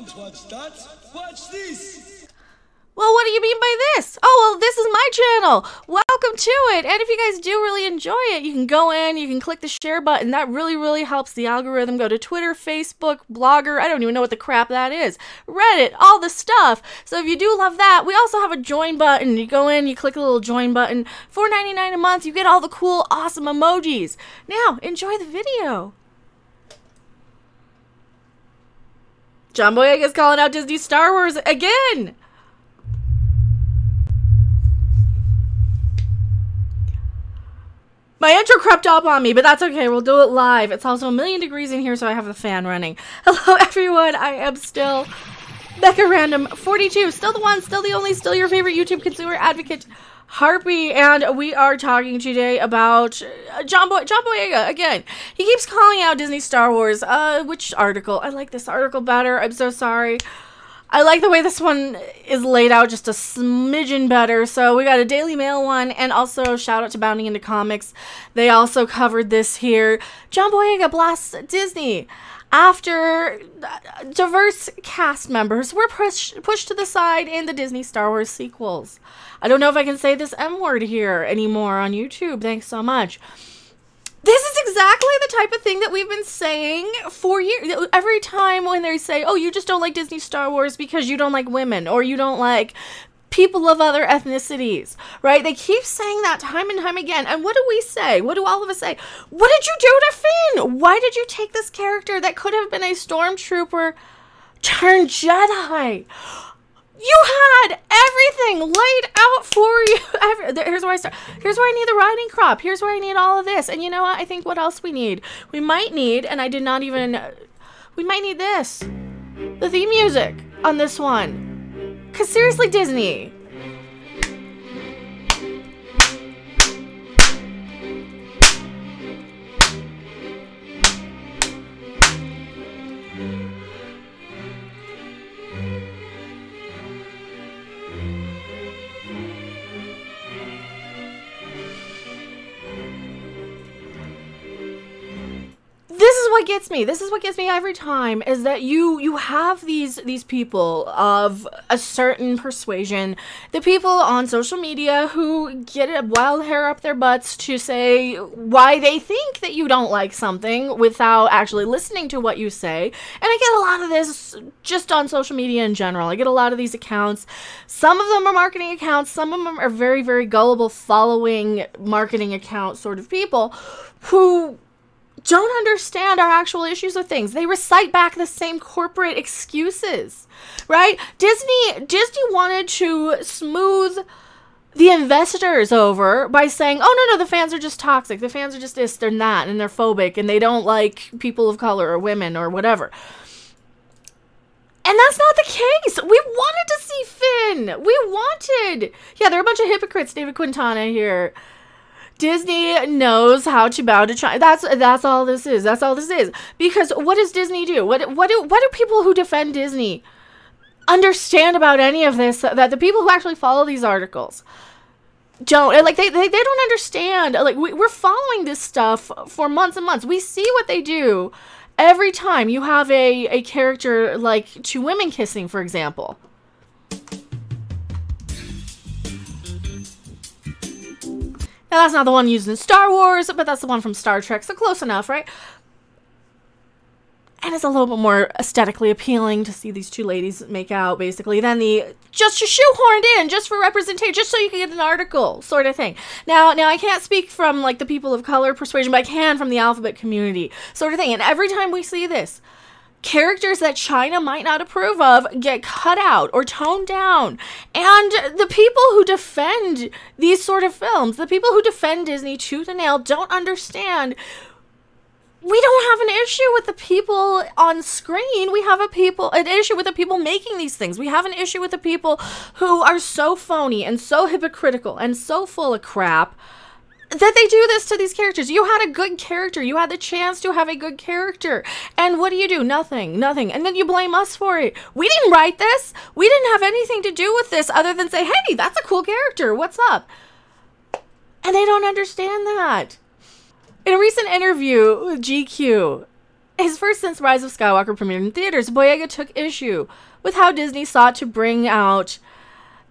Don't watch that. Watch this. Well, what do you mean by this? Oh, well, this is my channel. Welcome to it. And if you guys do really enjoy it, you can go in, you can click the share button. That really, really helps the algorithm. Go to Twitter, Facebook, Blogger. I don't even know what the crap that is. Reddit, all the stuff. So if you do love that, we also have a join button. You go in, you click the little join button. $4.99 a month. You get all the cool, awesome emojis. Now, enjoy the video. John Boyega is calling out Disney Star Wars again. My intro crept up on me, but that's okay. We'll do it live. It's also 1,000,000 degrees in here, so I have the fan running. Hello, everyone. I am still Becca Random 42. Still the one, still the only, still your favorite YouTube consumer advocate, Harpy. And we are talking today about John Boyega again. He keeps calling out Disney Star Wars. Which article? I like this article better. I'm so sorry. I like the way this one is laid out just a smidgen better. So we got a Daily Mail one, and also shout out to Bounding Into Comics. They also covered this here. John Boyega blasts Disney after diverse cast members were pushed to the side in the Disney Star Wars sequels. I don't know if I can say this M word here anymore on YouTube. Thanks so much. This is exactly the type of thing that we've been saying for years. Every time when they say, oh, you just don't like Disney Star Wars because you don't like women, or you don't like people of other ethnicities, right? They keep saying that time and time again. And what do we say? What do all of us say? What did you do to Finn? Why did you take this character that could have been a Stormtrooper turned Jedi? You had everything laid out for you. Here's where I start. Here's where I need the riding crop. Here's where I need all of this. And you know what? I think what else we need? We might need, and I did not even, we might need this. The theme music on this one. Because seriously, Disney. This is what gets me. This is what gets me every time, is that you have these people of a certain persuasion, the people on social media who get a wild hair up their butts to say why they think that you don't like something without actually listening to what you say. And I get a lot of this just on social media in general. I get a lot of these accounts. Some of them are marketing accounts. Some of them are very, very gullible following marketing account sort of people who don't understand our actual issues with things. They recite back the same corporate excuses, right? Disney wanted to smooth the investors over by saying, oh, no, the fans are just toxic. The fans are just this, they're that, and they're phobic, and they don't like people of color or women or whatever. And that's not the case. We wanted to see Finn. Yeah, they're a bunch of hypocrites, David Quintana here. Disney knows how to bow to China. That's all this is. That's all this is. Because what does Disney do? What do people who defend Disney understand about any of this? That the people who actually follow these articles don't, like, they don't understand. Like, we're following this stuff for months and months. We see what they do every time you have a character like two women kissing, for example. Now, that's not the one used in Star Wars, but that's the one from Star Trek, so close enough, right? And it's a little bit more aesthetically appealing to see these two ladies make out, basically, than the just shoehorned in, just for representation, just so you can get an article sort of thing. Now I can't speak from, like, the people of color persuasion, but I can from the alphabet community sort of thing. And every time we see this, characters that China might not approve of get cut out or toned down. And the people who defend these sort of films, the people who defend Disney tooth and nail, don't understand. We don't have an issue with the people on screen. We have an issue with the people making these things. We have an issue with the people who are so phony and so hypocritical and so full of crap that they do this to these characters. You had a good character. You had the chance to have a good character. And what do? Nothing. And then you blame us for it. We didn't write this. We didn't have anything to do with this other than say, hey, that's a cool character. What's up? And they don't understand that. In a recent interview with GQ, his first since Rise of Skywalker premiered in theaters, Boyega took issue with how Disney sought to bring out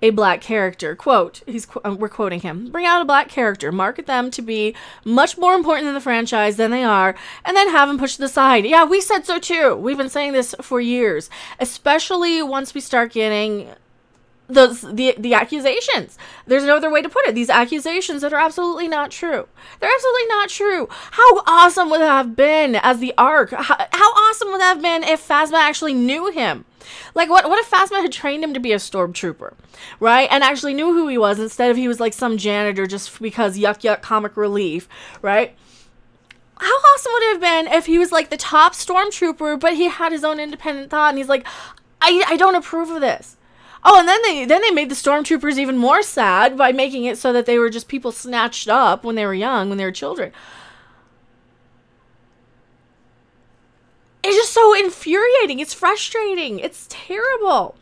a black character. Quote, we're quoting him, bring out a black character, market them to be much more important in the franchise than they are, and then have them pushed aside. Yeah, we said so too. We've been saying this for years, especially once we start getting the accusations. There's no other way to put it. These accusations that are absolutely not true. They're absolutely not true. How awesome would it have been as the Ark? How awesome would it have been if Phasma actually knew him? Like, what if Phasma had trained him to be a stormtrooper, right? And actually knew who he was instead of he was like some janitor just because yuck comic relief, right? How awesome would it have been if he was like the top stormtrooper, but he had his own independent thought and he's like, I don't approve of this. Oh, and then they made the stormtroopers even more sad by making it so that they were just people snatched up when they were young, when they were children. It's just so infuriating. It's frustrating. It's terrible.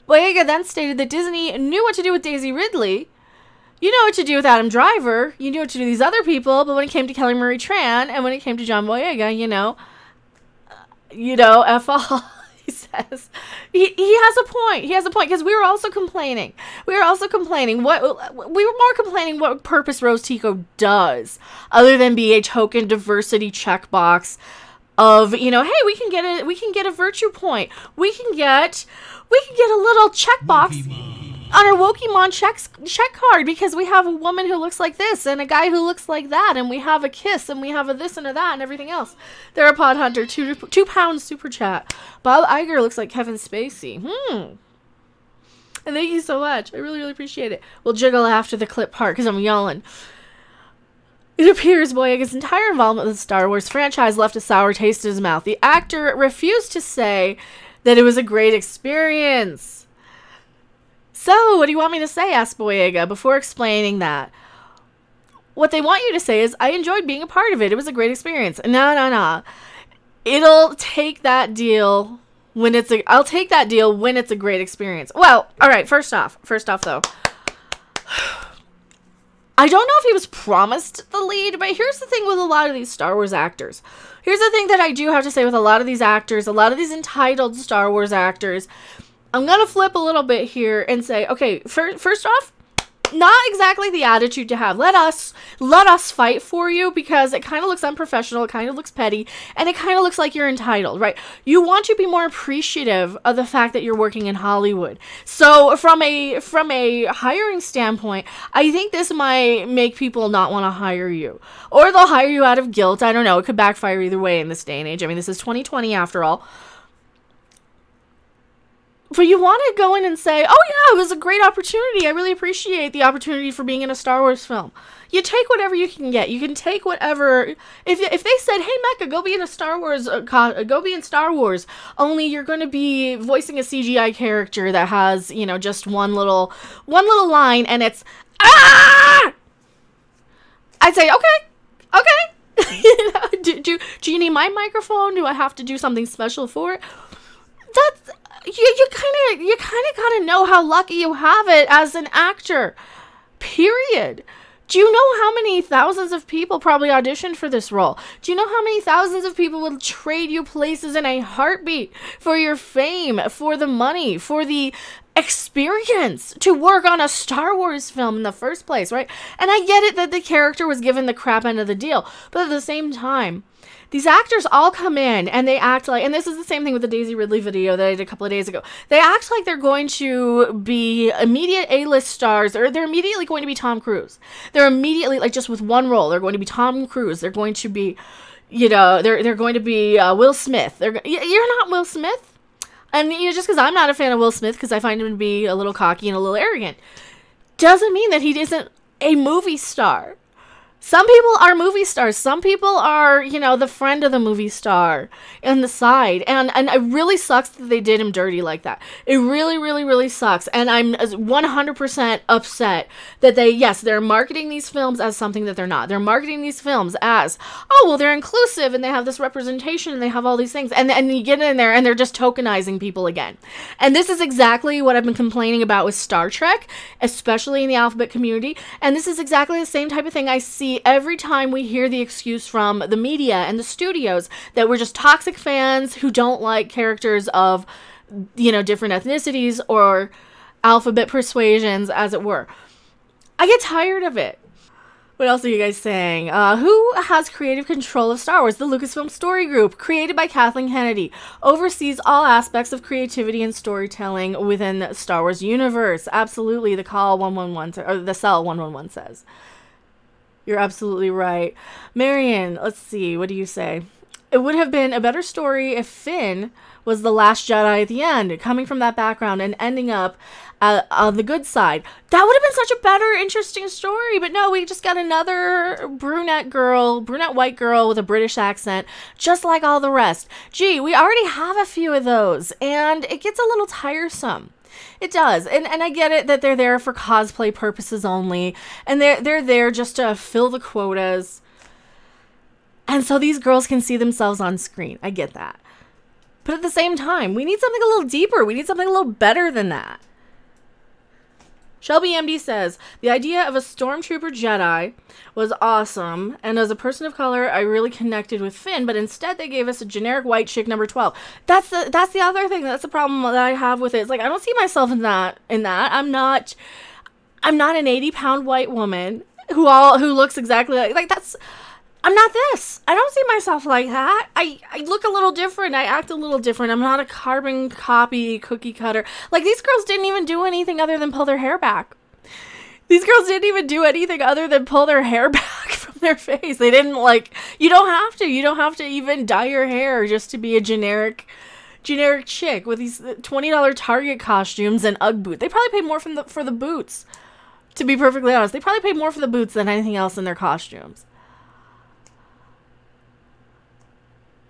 Boyega then stated that Disney knew what to do with Daisy Ridley. You know what to do with Adam Driver. You knew what to do with these other people. But when it came to Kelly Marie Tran and when it came to John Boyega, F all. He says he has a point. He has a point because we were also complaining. What purpose Rose Tico does other than be a token diversity checkbox of, hey, we can get a virtue point. We can get a little checkbox on our Wokemon check card because we have a woman who looks like this and a guy who looks like that, and we have a kiss and we have a this and a that and everything else. They're a Pod Hunter, £2 super chat. Bob Iger looks like Kevin Spacey. And thank you so much. I really, really appreciate it. We'll jiggle after the clip part because I'm yelling. It appears Boyega's entire involvement with the Star Wars franchise left a sour taste in his mouth. The actor refused to say that it was a great experience. So, what do you want me to say? Asked Boyega before explaining that. What they want you to say is, I enjoyed being a part of it. It was a great experience. No. I'll take that deal when it's a great experience. Well, all right, first off though, I don't know if he was promised the lead, but here's the thing with a lot of these Star Wars actors. Here's the thing that I do have to say with a lot of these actors, a lot of these entitled Star Wars actors. I'm going to flip a little bit here and say, okay, first off, not exactly the attitude to have. Let us fight for you because it kind of looks unprofessional, it kind of looks petty, and it kind of looks like you're entitled, right? You want to be more appreciative of the fact that you're working in Hollywood. So from a hiring standpoint, I think this might make people not want to hire you. Or they'll hire you out of guilt. I don't know. It could backfire either way in this day and age. I mean, this is 2020 after all. But you want to go in and say, oh yeah, it was a great opportunity. I really appreciate the opportunity for being in a Star Wars film. You take whatever you can get. You can take whatever. If they said, hey Mecca, go be in a Star Wars, go be in Star Wars, only you're going to be voicing a CGI character that has, just one little line, and it's ah. I'd say, okay. Do you need my microphone? Do I have to do something special for it? That's. You kind of gotta know how lucky you have it as an actor. Period. Do you know how many thousands of people probably auditioned for this role? Do you know how many thousands of people would trade you places in a heartbeat for your fame, for the money, for the experience to work on a Star Wars film in the first place, right? And I get it that the character was given the crap end of the deal, but at the same time, these actors all come in and they act like, and this is the same thing with the Daisy Ridley video that I did a couple of days ago. They act like they're going to be immediate A-list stars, or they're immediately going to be Tom Cruise. They're immediately, like, just with one role, they're going to be Tom Cruise. They're going to be, they're going to be Will Smith. You're not Will Smith. And just because I'm not a fan of Will Smith, because I find him to be a little cocky and a little arrogant, doesn't mean that he isn't a movie star. Some people are movie stars. Some people are, the friend of the movie star on the side. And it really sucks that they did him dirty like that. It really, really, really sucks. And I'm 100% upset that they're marketing these films as something that they're not. They're marketing these films as, oh, well, they're inclusive and they have this representation and they have all these things. And you get in there and they're just tokenizing people again. And this is exactly what I've been complaining about with Star Trek, especially in the alphabet community. And this is exactly the same type of thing I see see every time we hear the excuse from the media and the studios that we're just toxic fans who don't like characters of, you know, different ethnicities or alphabet persuasions, as it were. I get tired of it. What else are you guys saying? Who has creative control of Star Wars? The Lucasfilm Story Group, created by Kathleen Kennedy, oversees all aspects of creativity and storytelling within the Star Wars universe. Absolutely, the Cell 111 says. You're absolutely right. Marion, let's see, what do you say? It would have been a better story if Finn was the last Jedi at the end, coming from that background and ending up on the good side. That would have been such a better, interesting story. But no, we just got another brunette white girl with a British accent, just like all the rest. Gee, we already have a few of those, and it gets a little tiresome. It does. And I get it that they're there for cosplay purposes only, and they're there just to fill the quotas. And so these girls can see themselves on screen. I get that. But at the same time, we need something a little deeper. We need something a little better than that. Shelby MD says, the idea of a Stormtrooper Jedi was awesome, and as a person of color, I really connected with Finn, but instead they gave us a generic white chick number 12. That's the other thing. That's the problem that I have with it. It's like, I don't see myself in that. I'm not an 80-pound white woman who looks exactly like that's... I'm not this. I don't see myself like that. I look a little different. I act a little different. I'm not a carbon copy cookie cutter. Like, these girls didn't even do anything other than pull their hair back. These girls didn't even do anything other than pull their hair back from their face. They didn't, like, you don't have to. You don't have to even dye your hair just to be a generic chick with these $20 Target costumes and Ugg boots. They probably paid more for the boots, to be perfectly honest. They probably paid more for the boots than anything else in their costumes.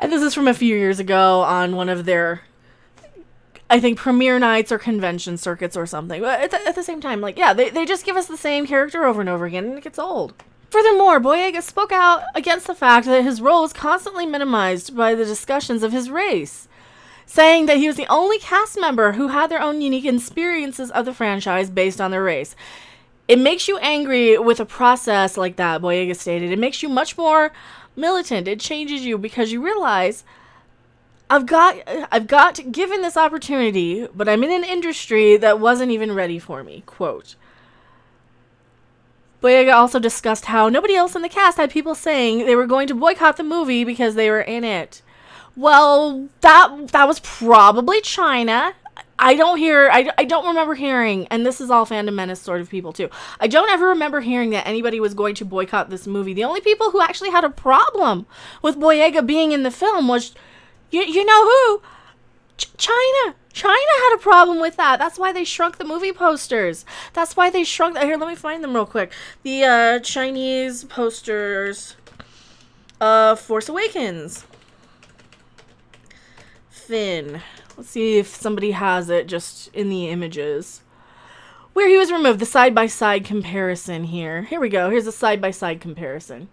And this is from a few years ago on one of their, I think, premiere nights or convention circuits or something. But at the same time, like, yeah, they just give us the same character over and over again, and it gets old. Furthermore, Boyega spoke out against the fact that his role was constantly minimized by the discussions of his race, saying that he was the only cast member who had their own unique experiences of the franchise based on their race. It makes you angry with a process like that, Boyega stated. It makes you much more militant. It changes you because you realize I've got given this opportunity, but I'm in an industry that wasn't even ready for me. Quote. Boyega also discussed how nobody else in the cast had people saying they were going to boycott the movie because they were in it. Well, that was probably China. I don't remember hearing, and this is all Fandom Menace sort of people too, I don't ever remember hearing that anybody was going to boycott this movie. The only people who actually had a problem with Boyega being in the film was, you know who? China. China had a problem with that. That's why they shrunk the movie posters. That's why they shrunk... Here, let me find them real quick. The Chinese posters of Force Awakens. Finn... Let's see if somebody has it just in the images. Where he was removed, the side-by-side comparison here. Here we go. Here's a side-by-side comparison.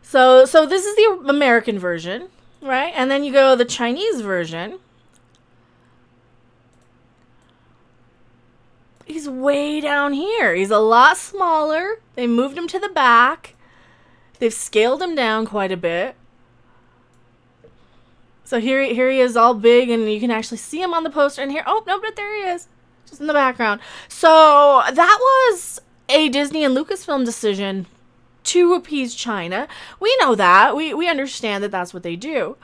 So this is the American version, right? And then you go to the Chinese version. He's way down here. He's a lot smaller. They moved him to the back. They've scaled him down quite a bit. So here he is all big, and you can actually see him on the poster. And here, oh, no, but there he is, just in the background. So that was a Disney and Lucasfilm decision to appease China. We know that. We understand that that's what they do.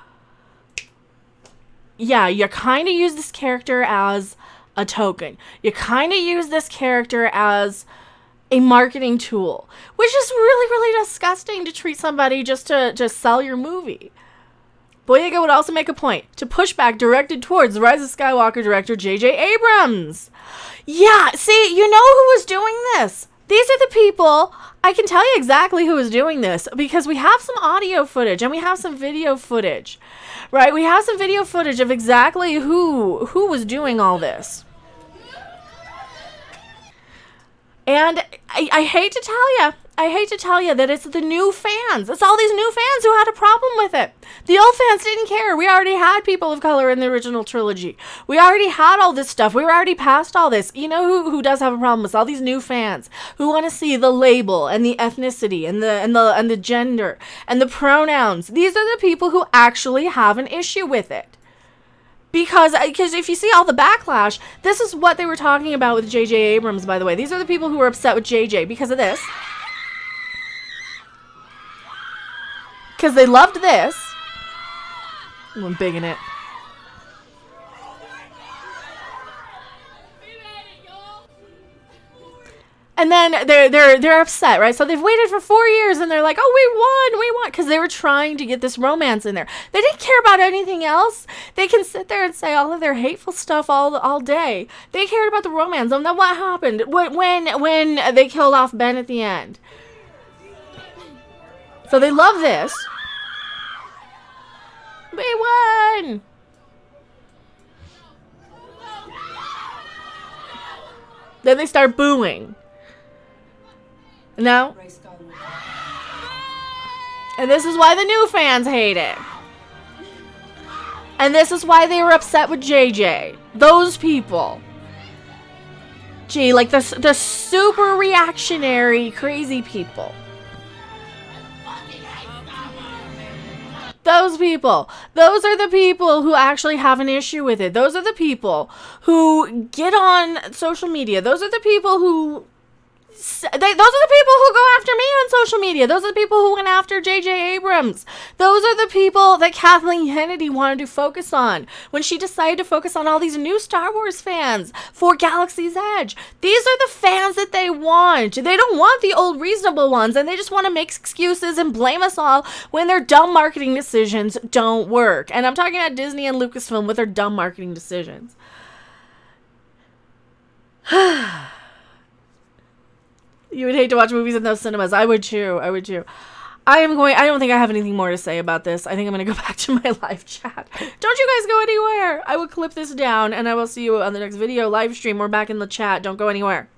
Yeah, you kind of use this character as a token. You kind of use this character as a marketing tool, which is really, really disgusting to treat somebody just to sell your movie. Boyega would also make a point to push back directed towards the Rise of Skywalker director J.J. Abrams. Yeah, see, you know who was doing this. These are the people, I can tell you exactly who was doing this, because we have some audio footage and we have some video footage, right? We have some video footage of exactly who was doing all this. And I hate to tell you, I hate to tell you that it's the new fans. It's all these new fans who had a problem with it. The old fans didn't care. We already had people of color in the original trilogy. We already had all this stuff. We were already past all this. You know who does have a problem with all these new fans who want to see the label and the ethnicity and the gender and the pronouns. These are the people who actually have an issue with it. Because if you see all the backlash, this is what they were talking about with J.J. Abrams, by the way. These are the people who were upset with J.J. because of this. Because they loved this. I'm big in it. And then they're upset, right? So they've waited for 4 years and they're like, oh, we won, because they were trying to get this romance in there. They didn't care about anything else. They can sit there and say all of their hateful stuff all day. They cared about the romance. And then what happened when they killed off Ben at the end? So they love this. We won. Then they start booing. No. And this is why the new fans hate it. And this is why they were upset with JJ. Those people. Gee, like the super reactionary, crazy people. Those people. Those are the people who actually have an issue with it. Those are the people who get on social media. Those are the people who... those are the people who go after me on social media. Those are the people who went after J.J. Abrams. Those are the people that Kathleen Kennedy wanted to focus on when she decided to focus on all these new Star Wars fans for Galaxy's Edge. These are the fans that they want. They don't want the old reasonable ones, and they just want to make excuses and blame us all when their dumb marketing decisions don't work. And I'm talking about Disney and Lucasfilm with their dumb marketing decisions. You would hate to watch movies in those cinemas. I would too. I would too. I don't think I have anything more to say about this. I think I'm going to go back to my live chat. Don't you guys go anywhere. I will clip this down and I will see you on the next video live stream or back in the chat. Don't go anywhere.